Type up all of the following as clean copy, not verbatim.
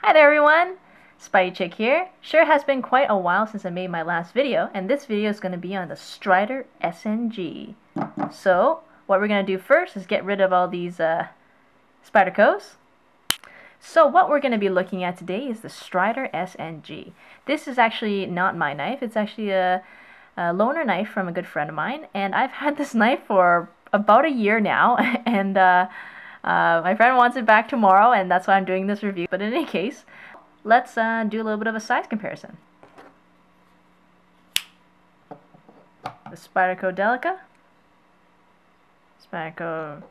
Hi there everyone, spydiechick here. Sure has been quite a while since I made my last video, and this video is going to be on the Strider SNG. So, what we're going to do first is get rid of all these Spydercos. So what we're going to be looking at today is the Strider SNG. This is actually not my knife, it's actually a loaner knife from a good friend of mine, and I've had this knife for about a year now, and my friend wants it back tomorrow, and that's why I'm doing this review. But in any case, let's do a little bit of a size comparison. The Spyderco Delica, Spyderco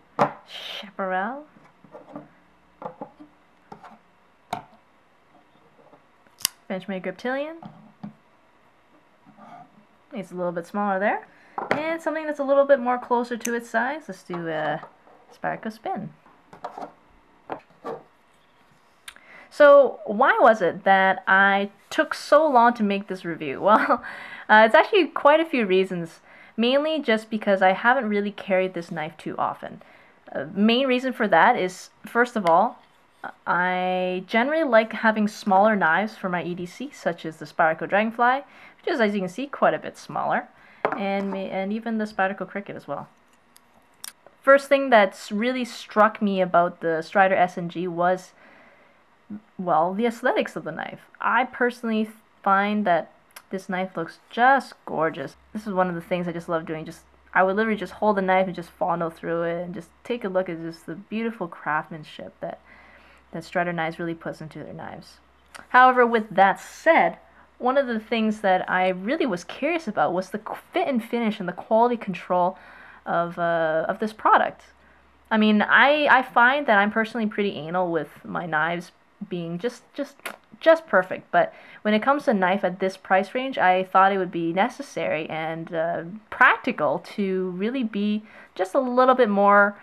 Chaparral, Benchmade Reptilian. It's a little bit smaller there. And something that's a little bit more closer to its size. Let's do a Spyderco Spin. So why was it that I took so long to make this review? Well, it's actually quite a few reasons. Mainly just because I haven't really carried this knife too often. Main reason for that is, first of all, I generally like having smaller knives for my EDC, such as the Spyderco Dragonfly, which is, as you can see, quite a bit smaller, and even the Spyderco Cricket as well. First thing that's really struck me about the Strider SNG was, well, the aesthetics of the knife. I personally find that this knife looks just gorgeous. This is one of the things I just love doing. I would literally just hold the knife and just fondle through it and just take a look at just the beautiful craftsmanship that Strider knives really puts into their knives. However, with that said, one of the things that I really was curious about was the fit and finish and the quality control of this product. I mean, I find that I'm personally pretty anal with my knives being just perfect, but when it comes to a knife at this price range, I thought it would be necessary and practical to really be just a little bit more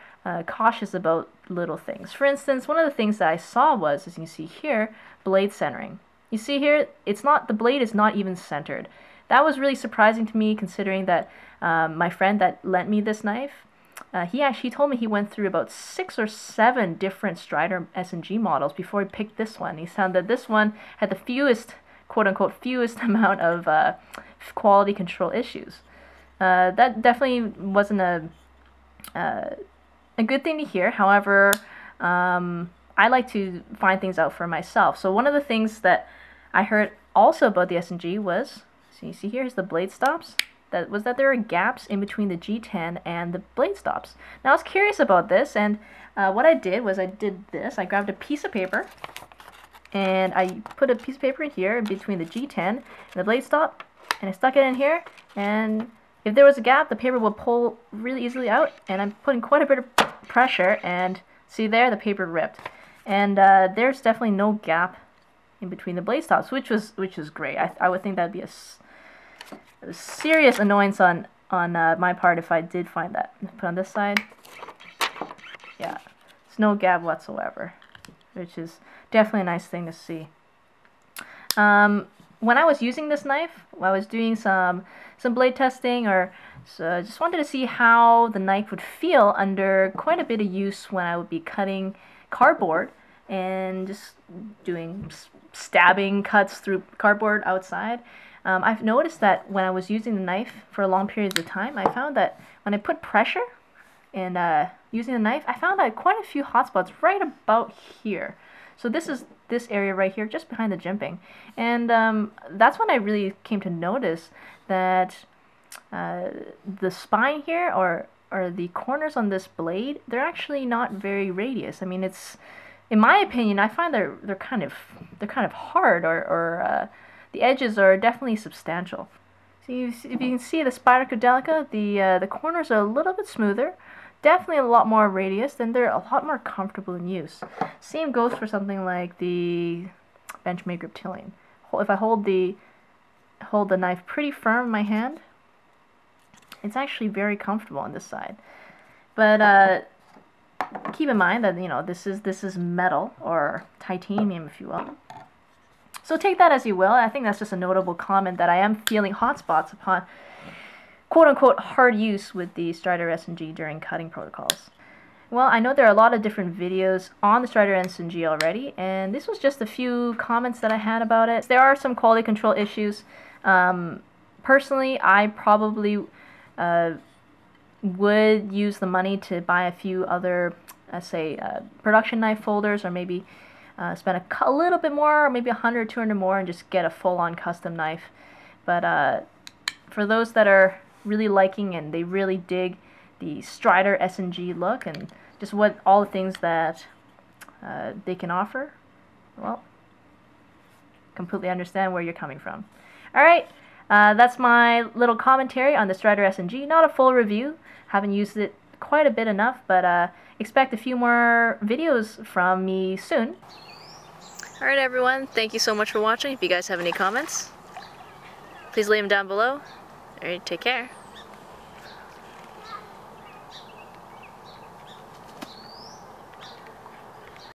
cautious about little things. For instance, one of the things that I saw was, as you can see here, blade centering. You see here, the blade is not even centered. That was really surprising to me, considering that my friend that lent me this knife, he told me he went through about 6 or 7 different Strider SNG models before he picked this one. He found that this one had the fewest, quote-unquote, fewest amount of quality control issues. That definitely wasn't a good thing to hear. However, I like to find things out for myself. So one of the things that I heard also about the SNG was, so you see here's the blade stops, that there are gaps in between the G10 and the blade stops. Now I was curious about this, and what I did was I I grabbed a piece of paper, and I put a piece of paper in here in between the G10 and the blade stop, and I stuck it in here, and if there was a gap, the paper would pull really easily out, and I'm putting quite a bit of pressure, and see there, the paper ripped. And there's definitely no gap in between the blade stops, which was great. I would think that'd be a serious annoyance on my part if I did find that. Put on this side, yeah, there's no gap whatsoever, which is definitely a nice thing to see. When I was using this knife, I was doing some blade testing, so I just wanted to see how the knife would feel under quite a bit of use when I would be cutting cardboard and just doing stabbing cuts through cardboard outside. I've noticed that when I was using the knife for long periods of time, I found that when I put pressure and using the knife, I found that quite a few hot spots right about here. So this is this area right here, just behind the jimping. And that's when I really came to notice that the spine here, or the corners on this blade, they're actually not very radius. I mean, in my opinion, I find they're kind of hard, or the edges are definitely substantial. So if you can see the Spyderco Delica, the corners are a little bit smoother, definitely a lot more radius, and they're a lot more comfortable in use. Same goes for something like the Benchmade Reptilian. If I hold the knife pretty firm in my hand, it's actually very comfortable on this side. But keep in mind that, you know, this is metal, or titanium, if you will. So take that as you will. I think that's just a notable comment, that I am feeling hot spots upon quote-unquote hard use with the Strider SNG during cutting protocols. Well, I know there are a lot of different videos on the Strider SNG already, and this was just a few comments that I had about it. There are some quality control issues. Personally, I probably would use the money to buy a few other, say, production knife folders, or maybe spend a little bit more, or maybe 100, 200 more, and just get a full-on custom knife. But for those that are really liking and they really dig the Strider SNG look and just what all the things that they can offer, well, completely understand where you're coming from. Alright, that's my little commentary on the Strider SNG. Not a full review, haven't used it quite a bit enough, but expect a few more videos from me soon. Alright everyone, thank you so much for watching. If you guys have any comments, please leave them down below. Alright, take care.